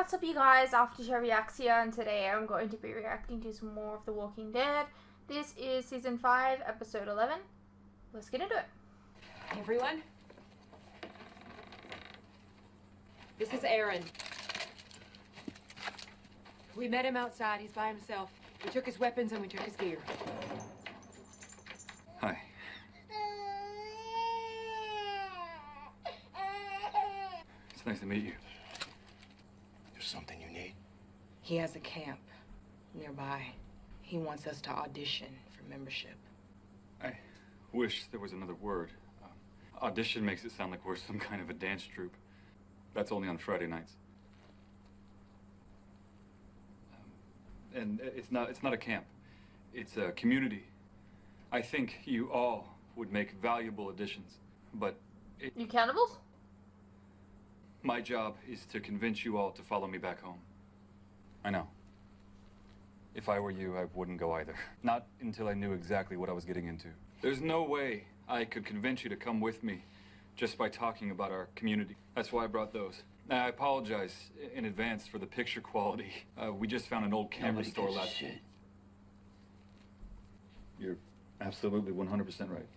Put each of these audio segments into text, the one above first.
what's up you guys, After Reacts here, and today I'm going to be reacting to some more of The Walking Dead. This is Season 5, Episode 11. Let's get into it. Hey everyone. This is Aaron. We met him outside. He's by himself. We took his weapons and we took his gear. Hi. It's nice to meet you. There's something you need? He has a camp nearby. He wants us to audition for membership. I wish there was another word. Audition makes it sound like we're some kind of a dance troupe. That's only on Friday nights. And it's not a camp. It's a community. I think you all would make valuable additions, but You cannibals? my job is to convince you all to follow me back home. I know. If I were you, I wouldn't go either. Not until I knew exactly what I was getting into. There's no way I could convince you to come with me just by talking about our community. That's why I brought those. Now, I apologize in advance for the picture quality. We just found an old camera store last week. You're absolutely 100% right.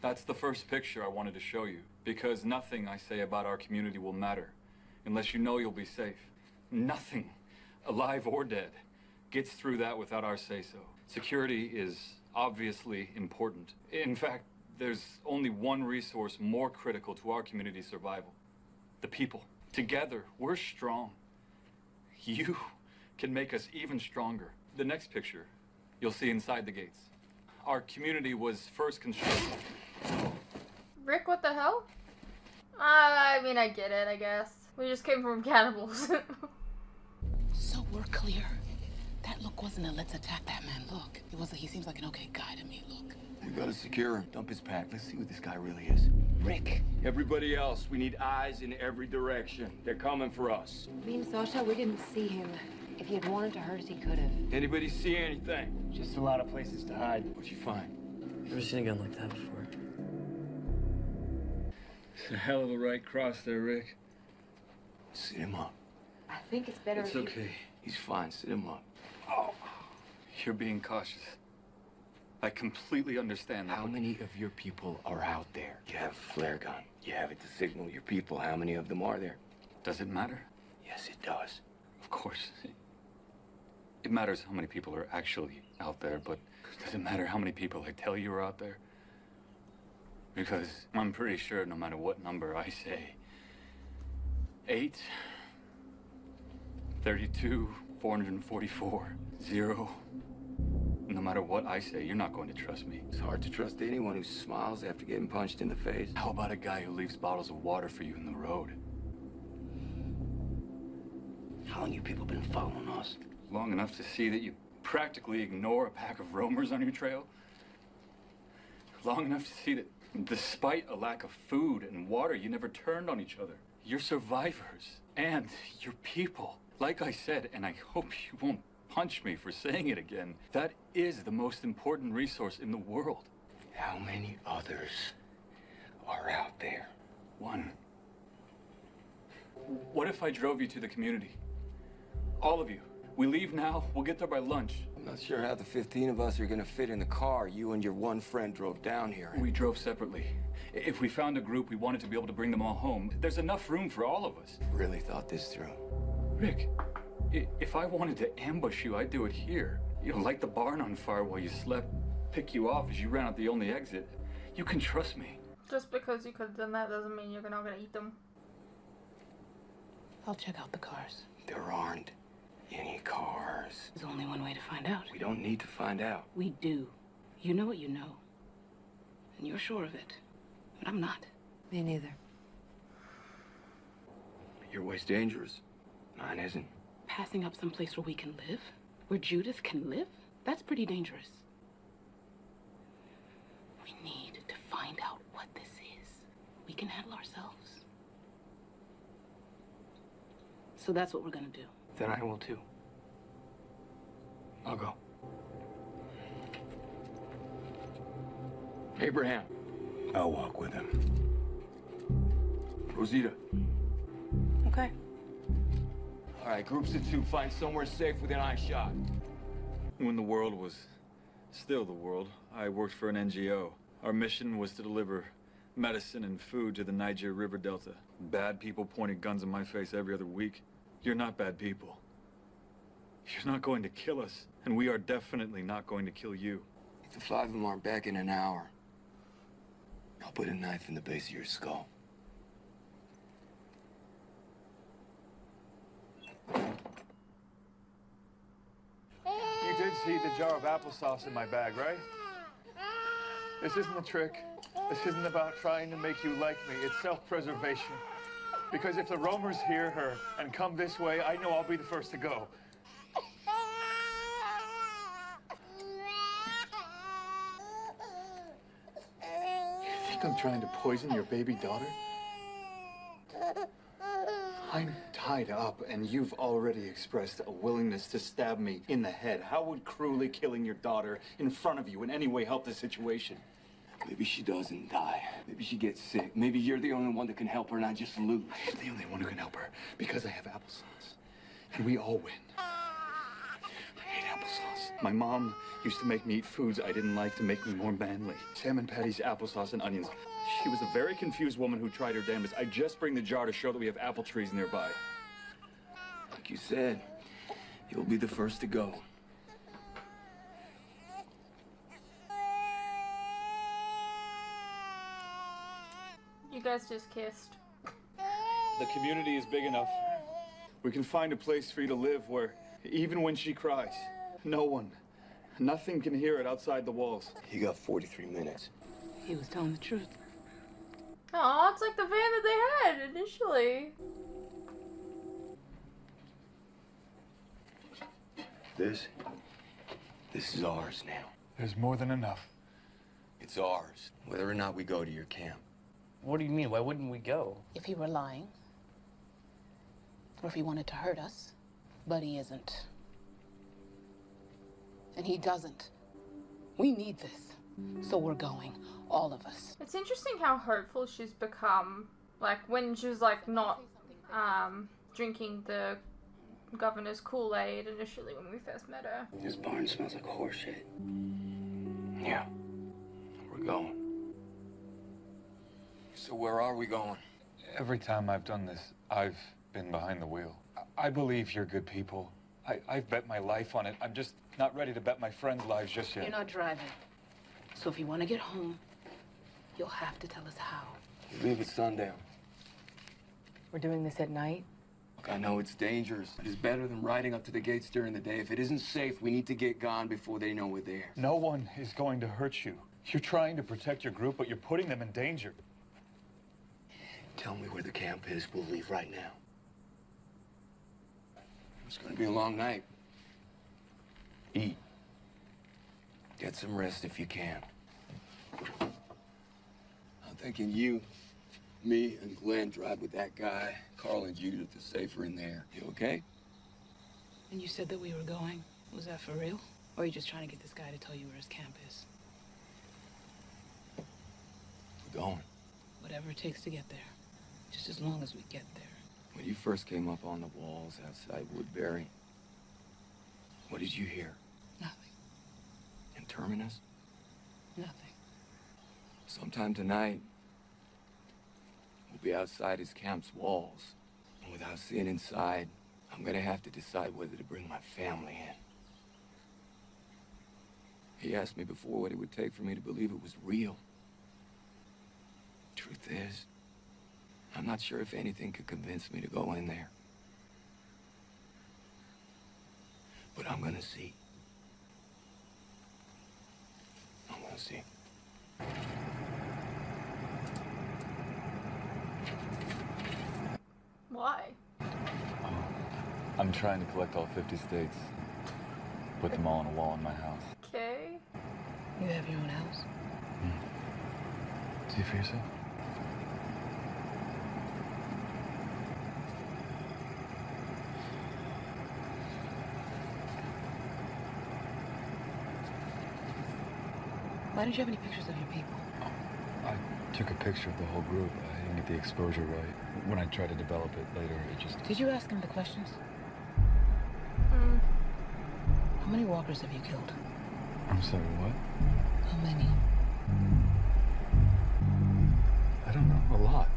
That's the first picture I wanted to show you, because nothing I say about our community will matter unless you know you'll be safe. Nothing, alive or dead, gets through that without our say-so. Security is obviously important. In fact, there's only one resource more critical to our community's survival: the people. Together, we're strong. You can make us even stronger. The next picture, you'll see inside the gates. Our community was first constructed. Rick, what the hell? I mean, I get it, I guess. We just came from cannibals. So we're clear. That look wasn't a let's attack that man look. It was a he seems like an okay guy to me look. We gotta secure him. Dump his pack. Let's see what this guy really is. Rick. Everybody else, we need eyes in every direction. They're coming for us. Me and Sasha, we didn't see him. If he had wanted to hurt us, he could have. Anybody see anything? Just a lot of places to hide. What'd you find? Never seen a gun like that before. It's a hell of a right cross there, Rick. Sit him up. I think it's better It's if you... okay. He's fine. Sit him up. Oh, you're being cautious. I completely understand that. How many of your people are out there? You have a flare gun. You have it to signal your people. How many of them are there? Does it matter? Yes, it does. Of course. It matters how many people are actually out there, but does it matter how many people I tell you are out there? Because I'm pretty sure no matter what number I say, 8, 32, 444, 0, no matter what I say, you're not going to trust me. It's hard to trust anyone who smiles after getting punched in the face. How about a guy who leaves bottles of water for you in the road? How long you people been following us? Long enough to see that you practically ignore a pack of roamers on your trail. Long enough to see that despite a lack of food and water, you never turned on each other. You're survivors, and you're people. Like I said, and I hope you won't punch me for saying it again, that is the most important resource in the world. How many others are out there? One. What if I drove you to the community? All of you. We leave now, we'll get there by lunch. I'm not sure how the 15 of us are gonna fit in the car you and your one friend drove down here. We drove separately. If we found a group, we wanted to be able to bring them all home. There's enough room for all of us. Really thought this through. Rick, if I wanted to ambush you, I'd do it here. You know, light the barn on fire while you slept, pick you off as you ran out the only exit. You can trust me. Just because you could have done that doesn't mean you're not gonna eat them. I'll check out the cars. There aren't any cars. There's only one way to find out. We don't need to find out. We do. You know what you know. And you're sure of it. But I'm not. Me neither. Your way's dangerous. Mine isn't. Passing up someplace where we can live? Where Judith can live? That's pretty dangerous. We need to find out what this is. We can handle ourselves. So that's what we're gonna do. Then I will too. I'll go. Abraham. I'll walk with him. Rosita. Okay. All right, groups of 2, find somewhere safe within eyeshot. When the world was still the world, I worked for an NGO. Our mission was to deliver medicine and food to the Niger River Delta. Bad people pointed guns in my face every other week. You're not bad people. You're not going to kill us, and we are definitely not going to kill you. If the 5 of them aren't back in an hour, I'll put a knife in the base of your skull. You did see the jar of applesauce in my bag, right? This isn't a trick. This isn't about trying to make you like me. It's self-preservation. Because if the roamers hear her and come this way, I know I'll be the first to go. You think I'm trying to poison your baby daughter? I'm tied up, and you've already expressed a willingness to stab me in the head. How would cruelly killing your daughter in front of you in any way help the situation? Maybe she doesn't die. Maybe she gets sick. Maybe you're the only one that can help her, and I just lose. I am the only one who can help her because I have applesauce, and we all win. I hate applesauce. My mom used to make me eat foods I didn't like to make me more manly. Salmon patties, applesauce, and onions. She was a very confused woman who tried her damnedest. I just bring the jar to show that we have apple trees nearby. Like you said, you'll be the first to go. You guys just kissed. The community is big enough. We can find a place for you to live where, even when she cries, nothing can hear it outside the walls. You got 43 minutes. He was telling the truth. Aw, it's like the van that they had initially. This is ours now. There's more than enough. It's ours, whether or not we go to your camp. What do you mean? Why wouldn't we go? If he were lying, or if he wanted to hurt us, but he isn't. And he doesn't. We need this, so we're going, all of us. It's interesting how hopeful she's become. Like, when she was, like, not, drinking the governor's Kool-Aid initially when we first met her. This barn smells like horseshit. Yeah, we're going. So where are we going? Every time I've done this, I've been behind the wheel. I believe you're good people. I've bet my life on it. I'm just not ready to bet my friends' lives just yet. You're not driving. So if you want to get home, you'll have to tell us how. We leave at sundown. We're doing this at night? Look, I know it's dangerous, but it's better than riding up to the gates during the day. If it isn't safe, we need to get gone before they know we're there. No one is going to hurt you. You're trying to protect your group, but you're putting them in danger. Tell me where the camp is. We'll leave right now. It's gonna be a long night. Eat. Get some rest if you can. I'm thinking you, me, and Glenn drive with that guy. Carl and Judith are safer in there. You okay? And you said that we were going. Was that for real? Or are you just trying to get this guy to tell you where his camp is? We're going. Whatever it takes to get there. Just as long as we get there. When you first came up on the walls outside Woodbury, what did you hear? Nothing. In Terminus? Nothing. Sometime tonight, we'll be outside his camp's walls. And without seeing inside, I'm gonna have to decide whether to bring my family in. He asked me before what it would take for me to believe it was real. Truth is, I'm not sure if anything could convince me to go in there. But I'm gonna see. I'm gonna see. Why? I'm trying to collect all 50 states. Put them all on a wall in my house. Okay. You have your own house? See for yourself. Why don't you have any pictures of your people? I took a picture of the whole group. I didn't get the exposure right. When I tried to develop it later, it just... Did you ask him the questions? many walkers have you killed? I'm sorry, what? How many? I don't know. A lot.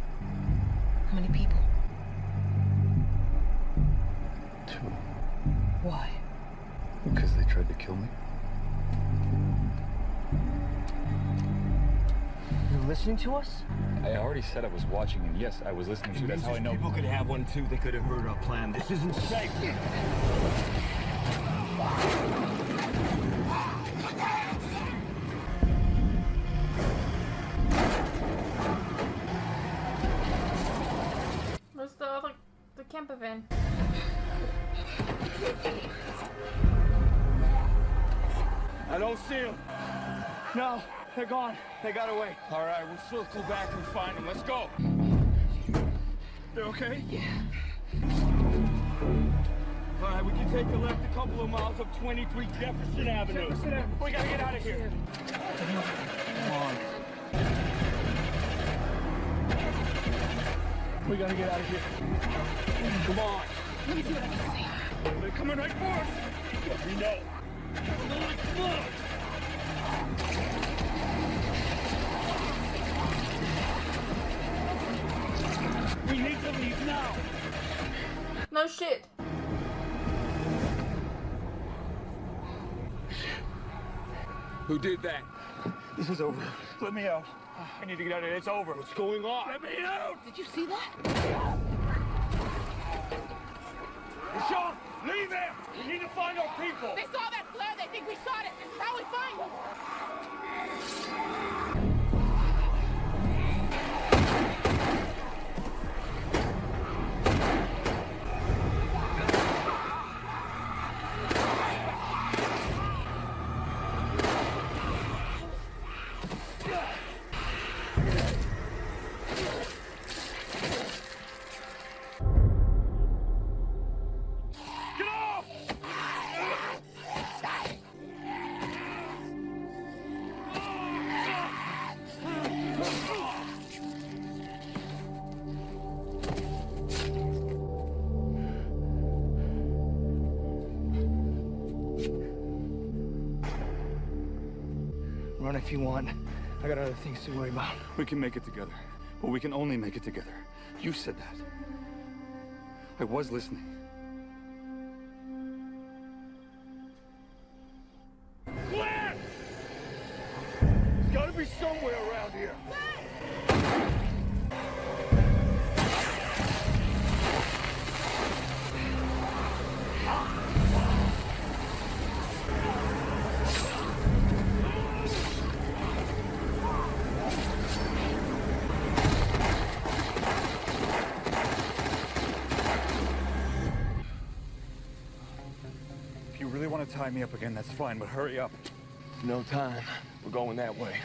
How many people? 2. Why? Because they tried to kill me. You listening to us? I already said I was watching, and yes, I was listening to you. That's how I know. People could have one too. They could have heard our plan. This isn't safe. Where's the camper van? I don't see them. No, they're gone. They got away. All right, we'll circle back and find them. Let's go. They're okay? Yeah. All right, we can take a left a couple of miles up 23 Jefferson Avenue. We gotta get out of here. Come on. We gotta get out of here. Come on. Let me see what I can see. They're coming right for us. We know. Come on, come on. We need to leave now. No shit. Who did that? This is over. Let me out. I need to get out of here. It's over. What's going on? Let me out! Did you see that? Michelle, leave him! We need to find our people! They saw that flare. They think we shot it. This is how we find them. Get off! Run if you want. I got other things to worry about. We can make it together, but we can only make it together. You said that. I was listening. Glenn! There's gotta be somewhere around here. If you really want to tie me up again, that's fine, but hurry up. No time. We're going that way.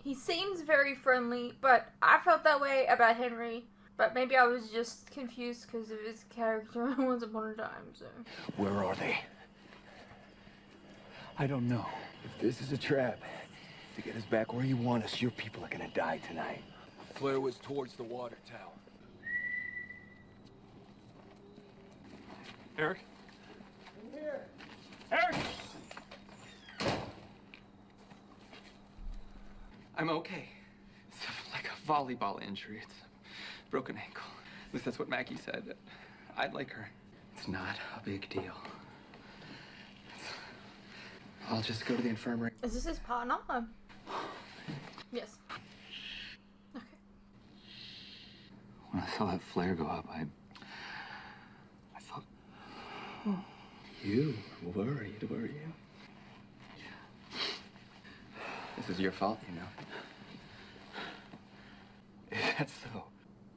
He seems very friendly, but I felt that way about Henry. But maybe I was just confused because of his character once upon a time, so. Where are they? I don't know. If this is a trap to get us back where you want us, your people are gonna die tonight. Flare was towards the water tower. Eric? Eric! I'm okay. It's like a volleyball injury. It's a broken ankle. At least that's what Maggie said. I'd like her. It's not a big deal. I'll just go to the infirmary. Is this his partner? Yes. Okay. When I saw that flare go up, I thought, You worried, were you? This is your fault, you know. is that so?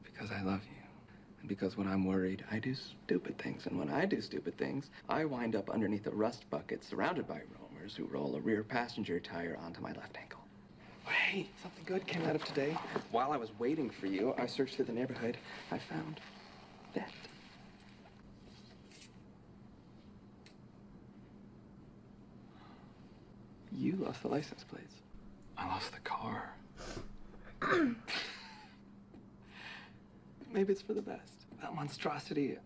Because I love you. And because when I'm worried, I do stupid things. And when I do stupid things, I wind up underneath a rust bucket surrounded by roamers who roll a rear passenger tire onto my left ankle. Hey, something good came out of today. While I was waiting for you, I searched through the neighborhood. I found that. You lost the license plates. I lost the car. Maybe it's for the best. That monstrosity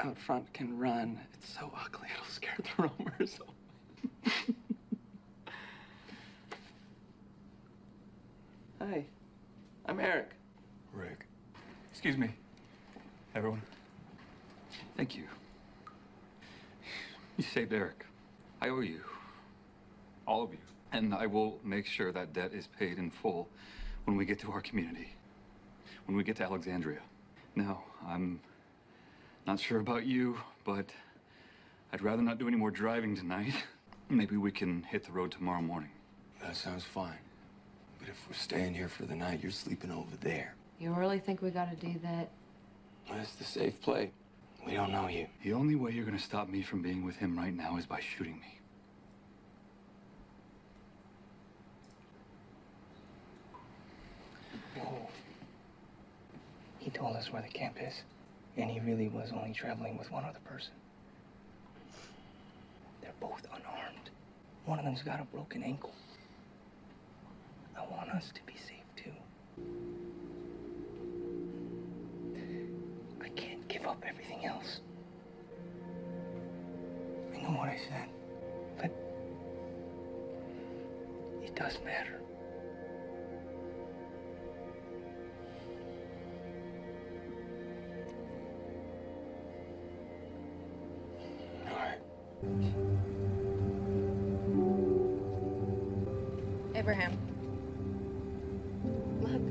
out front can run. It's so ugly, it'll scare the roamers. Hi, I'm Eric. Rick. Excuse me, everyone. Thank you. You saved Eric. I owe you. All of you. And I will make sure that debt is paid in full when we get to our community. When we get to Alexandria. Now, I'm not sure about you, but I'd rather not do any more driving tonight. Maybe we can hit the road tomorrow morning. That sounds fine. But if we're staying here for the night, you're sleeping over there. You really think we gotta do that? That's the safe play. We don't know you. The only way you're gonna stop me from being with him right now is by shooting me. Whoa. He told us where the camp is, and he really was only traveling with one other person. They're both unarmed. One of them's got a broken ankle. I want us to be safe, too. I can't give up everything else. I know what I said, but it does matter. All right. Abraham. Look.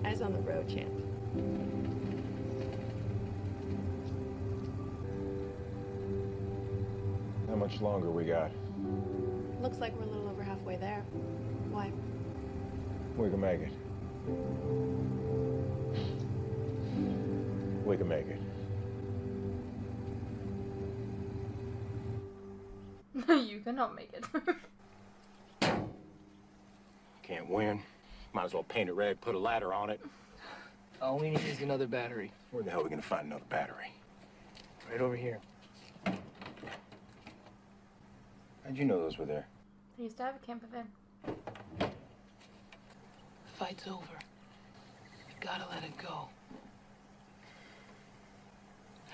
Eyes on the road, champ. How much longer we got? Looks like we're a little over halfway there. Why? We can make it. We can make it. You cannot make it. Can't win. Might as well paint it red, put a ladder on it. All we need is another battery. Where the hell are we gonna find another battery? Right over here. How'd you know those were there? I used to have a camper van. The fight's over. You gotta let it go.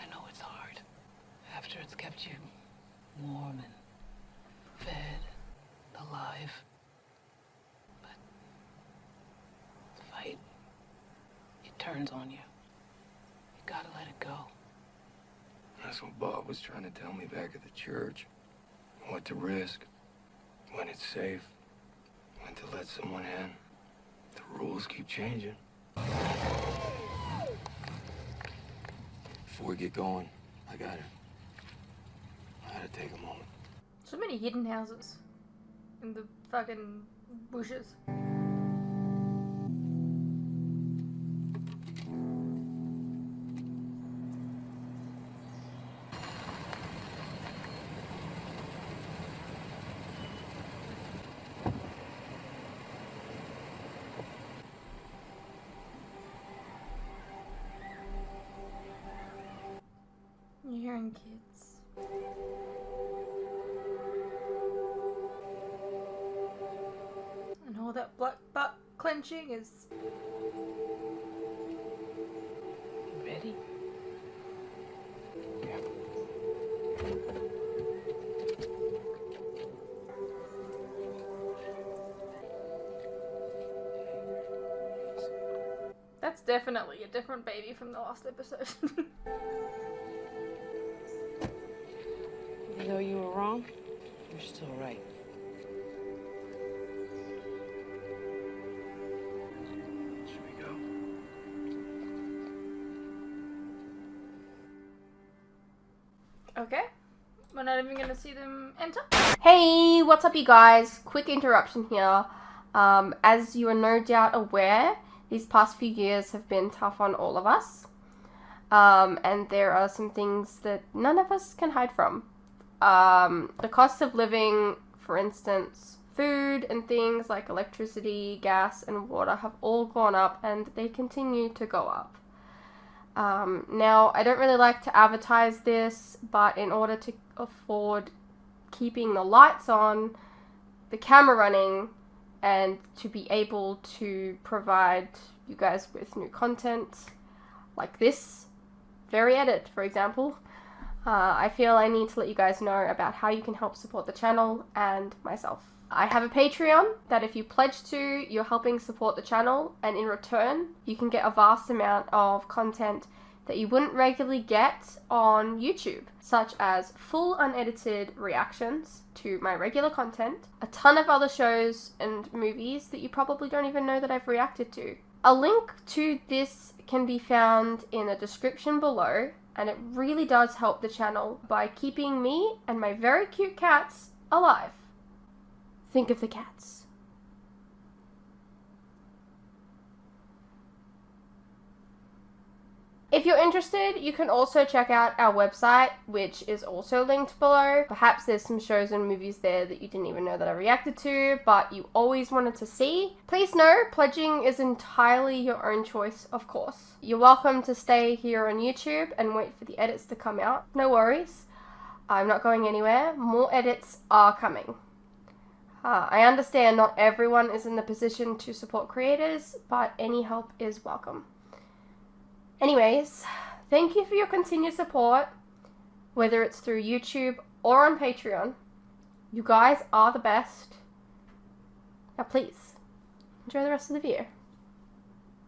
I know it's hard. After it's kept you warm and fed, alive. But the fight, it turns on you. You gotta let it go. That's what Bob was trying to tell me back at the church. What to risk, when it's safe, when to let someone in. The rules keep changing. Before we get going, I gotta take a moment. So many hidden houses in the fucking bushes. You're hearing kids. And all that black butt clenching is... Ready? Yeah. That's definitely a different baby from the last episode. Even though you were wrong, You're still right. Should we go? Okay. We're not even gonna see them enter. Hey, what's up you guys? Quick interruption here. As you are no doubt aware, these past few years have been tough on all of us. And there are some things that none of us can hide from. The cost of living, for instance, food and things like electricity, gas, and water have all gone up, and they continue to go up. Now, I don't really like to advertise this, but in order to afford keeping the lights on, the camera running, and to be able to provide you guys with new content like this, very edit, for example. I feel I need to let you guys know about how you can help support the channel and myself. I have a Patreon that if you pledge to, you're helping support the channel, and in return, you can get a vast amount of content that you wouldn't regularly get on YouTube, such as full unedited reactions to my regular content, a ton of other shows and movies that you probably don't even know that I've reacted to. A link to this can be found in the description below, and it really does help the channel by keeping me and my very cute cats alive. Think of the cats. If you're interested, you can also check out our website, which is also linked below. Perhaps there's some shows and movies there that you didn't even know that I reacted to, but you always wanted to see. Please know, pledging is entirely your own choice, of course. You're welcome to stay here on YouTube and wait for the edits to come out. No worries. I'm not going anywhere. More edits are coming. I understand not everyone is in the position to support creators, but any help is welcome. Anyways, thank you for your continued support, whether it's through YouTube or on Patreon. You guys are the best. Now please, enjoy the rest of the video.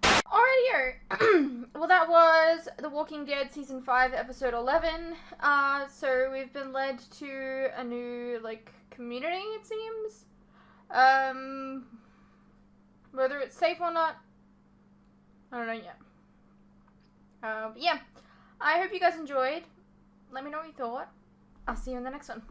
Alrighty-o. Well, that was The Walking Dead Season 5, Episode 11. So we've been led to a new, community, it seems. Whether it's safe or not, I don't know yet. But yeah, I hope you guys enjoyed. Let me know what you thought. I'll see you in the next one.